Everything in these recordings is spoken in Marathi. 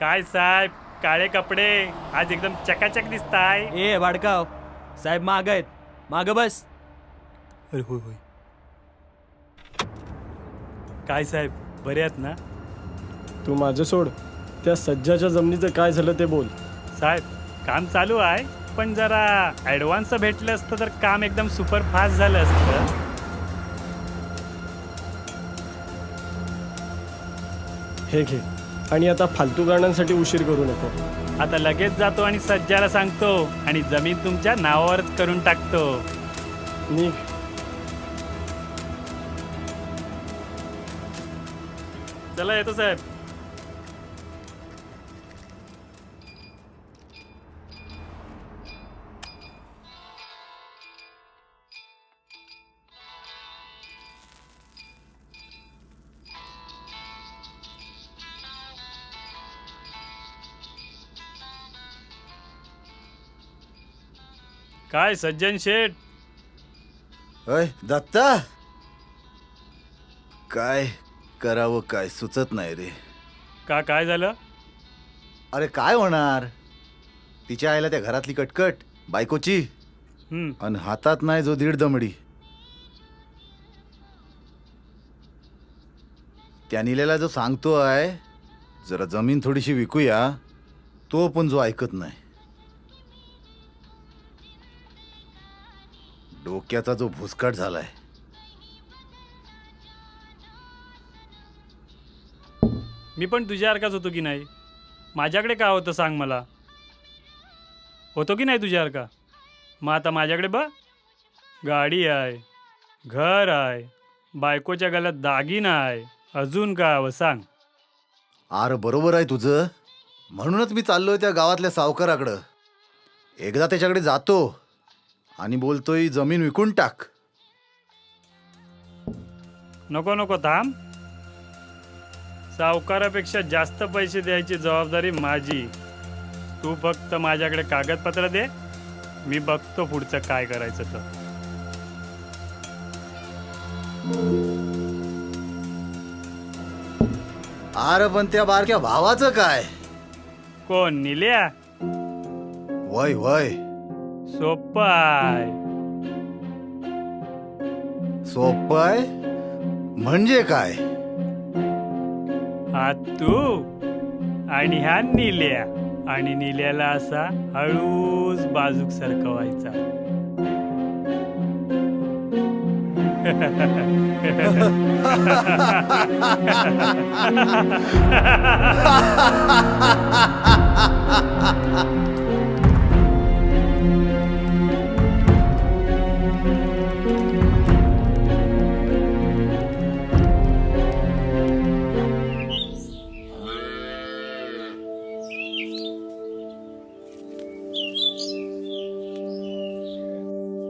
काय साहेब, काळे कपडे आज एकदम चकाचक दिसताय. ए वाडकाव, साहेब माग आहेत, माग बस. अरे होय होय. काय साहेब, बरे आहात ना? तू माझं सोड, त्या सज्जाच्या जमिनीचं काय झालं ते बोल. साहेब, काम चालू आहे, पण जरा ॲडव्हान्स भेटलं असतं तर काम एकदम सुपर फास्ट झालं असतं. हे घे, आणि आता फालतू कारणांसाठी उशीर करू नको. आता लगेच जातो आणि सज्जाला सांगतो आणि जमीन तुमच्या नावावरच करून टाकतो. निघ. चला येतो साहेब. काय सज्जन शेठ, अय दत्ता, काय करावं काय सुचत नाही रे. काय झालं? अरे काय होणार, तिच्या आईला त्या घरातली कटकट बायकोची, आणि हातात नाही जो 1.5 दमडी. त्या निलेला जो सांगतो आहे जरा जमीन थोडीशी विकूया, तो पण जो ऐकत नाही. डोक्याचा जो भुसकाट झालाय. मी पण तुझ्यासारखाच होतो की नाही? माझ्याकडे काय होतं सांग मला? होतो की नाही तुझ्यासारखा? मग आता माझ्याकडे बघ, गाडी आहे, घर आहे, बायकोच्या गळ्यात दागिना आहे, अजून काय हवं सांग? आर बरोबर आहे तुझं, म्हणूनच मी चाललोय त्या गावातल्या सावकाराकडं. एकदा त्याच्याकडे जातो आणि बोलतोय जमीन विकून टाक. नको नको थांब. सावकारापेक्षा जास्त पैसे द्यायची जबाबदारी माझी. तू फक्त माझ्याकडे कागदपत्र दे, मी बघतो पुढचं काय करायचं तर. आर पण त्या बारक्या भावाचं काय? कोण, निल्या? वय वय, सोपं आहे. सोपं आहे म्हणजे काय? हा तू आणि ह्या निल्या, आणि निल्याला असा हळूच बाजूक सरकवायचा.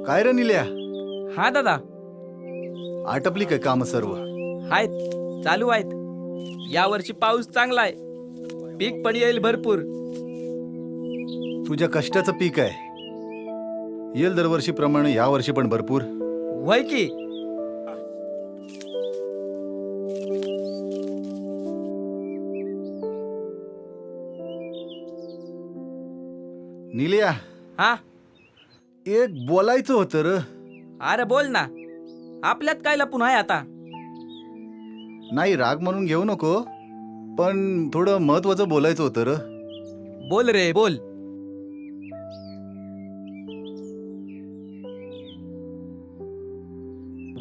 काय रे निल्या, हा दादा, आटपली काय काम सर्व? आहेत, चालू आहेत. यावर्षी पाऊस चांगला आहे, पीक पण येईल भरपूर. तुझ्या कष्टाचं पीक आहे, येईल दरवर्षीप्रमाणे या वर्षी पण भरपूर. वय की. निल्या, हा, एक बोलायचं होतं र. अरे बोल ना, आपल्यात काय लपून आहे आता? नाही राग म्हणून घेऊ नको, पण थोडं महत्वाचं बोलायचं होतं र. बोल रे बोल.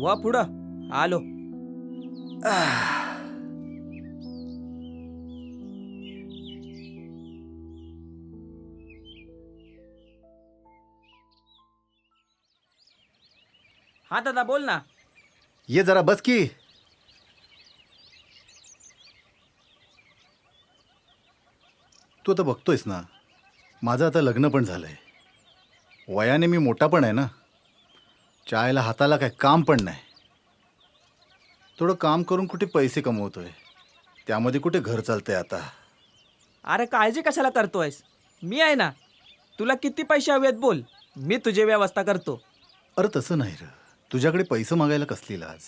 वा पुढं आलो. हा दादा बोल ना. ये जरा बस की. तू आता बघतोयस ना, माझं आता लग्न पण झालंय, वयाने मी मोठा पण आहे ना. चायला हाताला काय काम पण नाही. थोडं काम करून कुठे पैसे कमवतोय, त्यामध्ये कुठे घर चालतंय आता. अरे काळजी कशाला करतोयस? मी आहे ना, तुला किती पैसे हवेत बोल, मी तुझी व्यवस्था करतो. अरे तसं नाही र, तुझ्याकडे पैसे मागायला कसली लाज.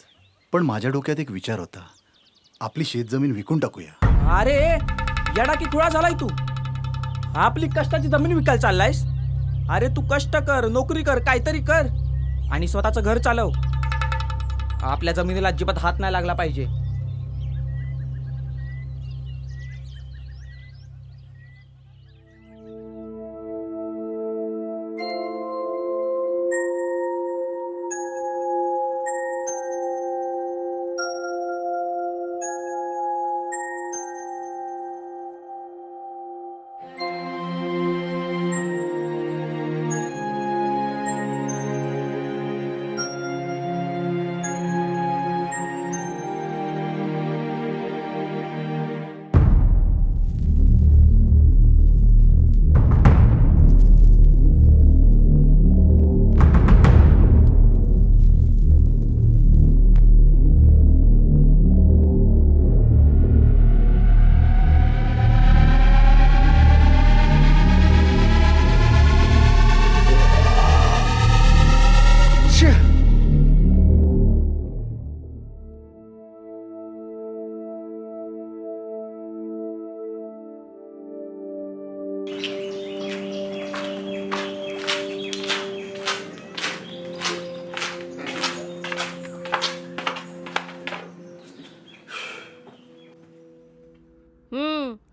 पण माझ्या डोक्यात एक विचार होता, आपली शेतजमीन विकून टाकूया. अरे येडा की खुळा झालाय तू? आपली कष्टाची जमीन विकायला चाललायस? अरे तू कष्ट कर, नोकरी कर, काहीतरी कर आणि स्वतःचं घर चालव. आपल्या जमिनीला अजिबात हात नाही लागला पाहिजे.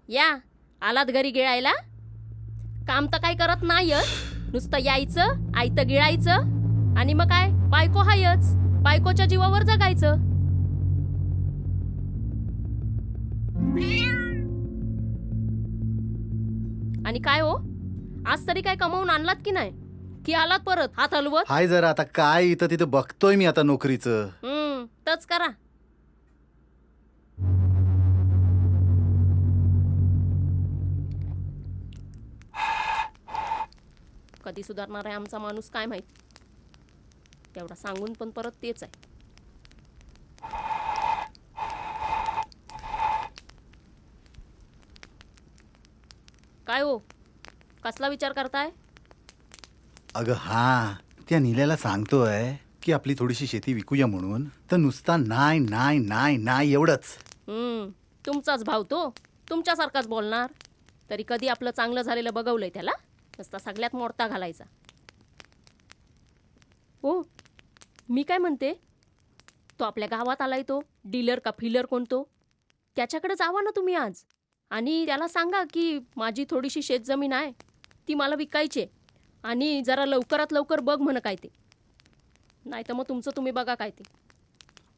या आलात घरी गिळायला. काम तर काय करत नाहीयच, नुसतं यायचं, आयतं गिळायचं आणि मग काय बायको हायच, बायकोच्या जीवावर जगायचं. आणि काय हो, आज तरी काय कमावून आणलात की नाही, की आलात परत हात हलवत? हाय जरा आता काय इथं तिथं बघतोय मी आता नोकरीचं. तच करा. कधी सुधारणार आहे आमचा माणूस काय माहित. तेवढा सांगून पण परत तेच आहे. काय हो, कसला विचार करताय? अगं हा, त्या नील्याला सांगतोय की आपली थोडीशी शेती विकूया म्हणून, तर नुसता नाही नाही नाही नाही एवढंच. तुमचाच भाव तो, तुमच्यासारखाच बोलणार. तरी कधी आपलं चांगलं झालेलं बघवलंय त्याला, नुसता सगळ्यात मोडता घालायचा. हो, मी काय म्हणते, तो आपल्या गावात आलाय तो डीलर का फिलर कोणतो, त्याच्याकडे जावा ना तुम्ही आज आणि त्याला सांगा की माझी थोडीशी शेतजमीन आहे, ती मला विकायची आहे आणि जरा लवकरात लवकर बघ म्हण काय ते. नाही तर मग तुमचं तुम्ही बघा काय ते.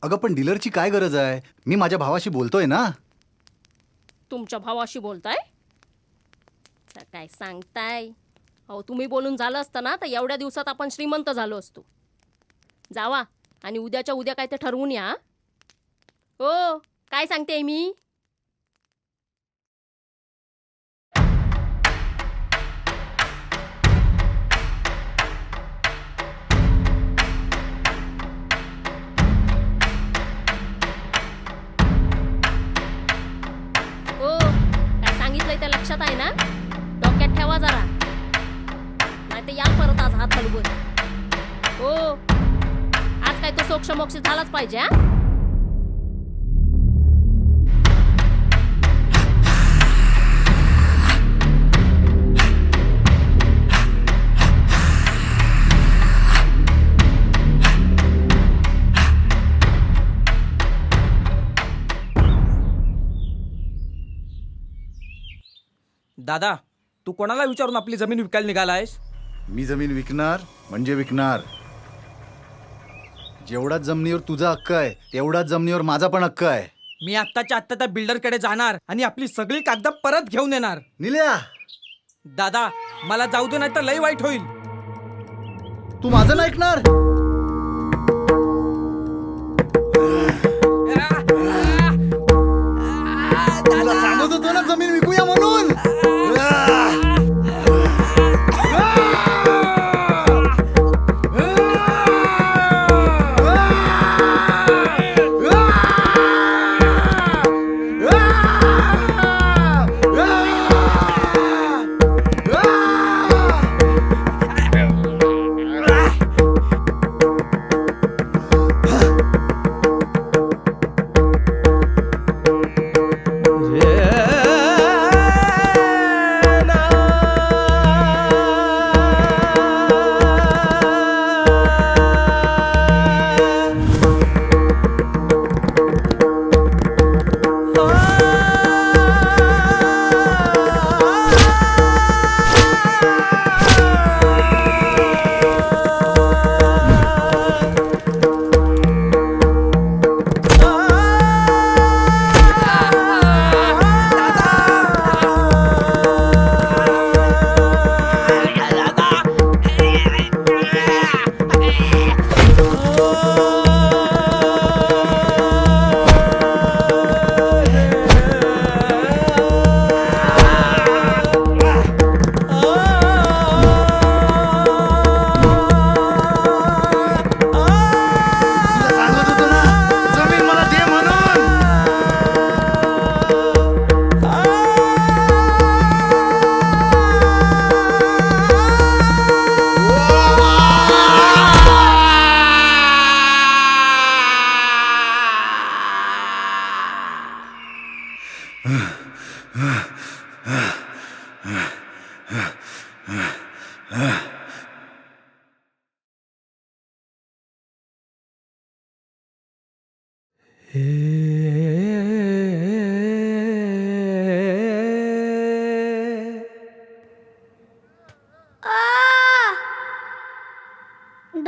अगं पण डीलरची काय गरज आहे, मी माझ्या भावाशी बोलतोय ना. तुमच्या भावाशी बोलताय? काय सांगताय? अहो, तुम्ही बोलून झालं असतं ना तर एवढ्या दिवसात आपण श्रीमंत झालो असतो. जावा आणि उद्याच्या उद्या काय ते ठरवून या. हो, काय सांगते मी? हो, काय सांगितलंय ते लक्षात आहे ना? डोक्यात ठेवा जरा, नाही तर या परत आज हात हलवून. हो, आज काय तो सोक्ष मोक्ष झालाच पाहिजे. हा, दादा, तू कोणाला विचारून आपली जमीन विकायला निघालायस? मी जमीन विकणार म्हणजे विकणार. जेवढाच जमिनीवर तुझा हक्क आहे तेवढाच जमिनीवर माझा पण हक्क आहे. मी आत्ताच्या आत्ता त्या बिल्डरकडे जाणार आणि आपली सगळी कागद परत घेऊन येणार. निल्या, दादा, मला जाऊ दे, नाही तर लई वाईट होईल. तू माझं नाही ऐकणार. तुला सांगत होतो ना जमीन विकूया म्हणून.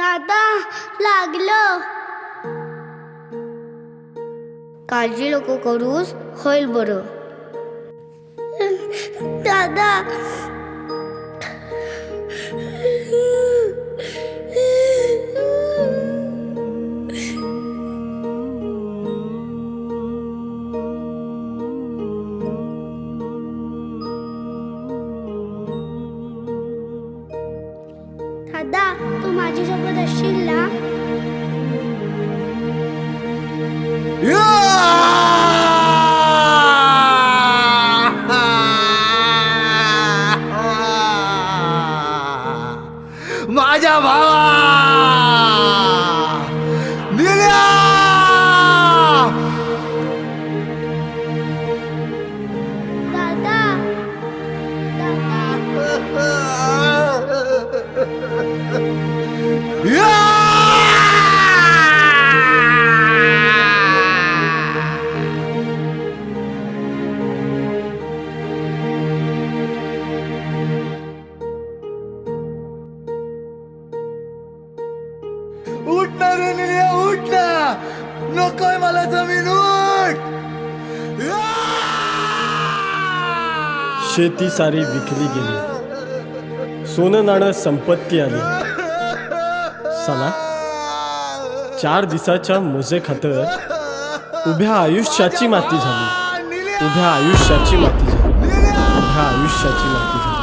दादा लागलं. काळजी नको करूस, होईल बरं. दादा दादा तू माझ्यासोबत असशील ना? माझ्या भावा निल्या दादा उठ ना रे निल्या, उठ ना. नकोय मला जमीन, उठ. शेती सारी विकली गेली, सोनं नाणं संपत्ती आली. साला 4 दिवसाच्या मोजे खातर उभ्या आयुष्याची माती झाली, उभ्या आयुष्याची माती झाली, उभ्या आयुष्याची माती झाली.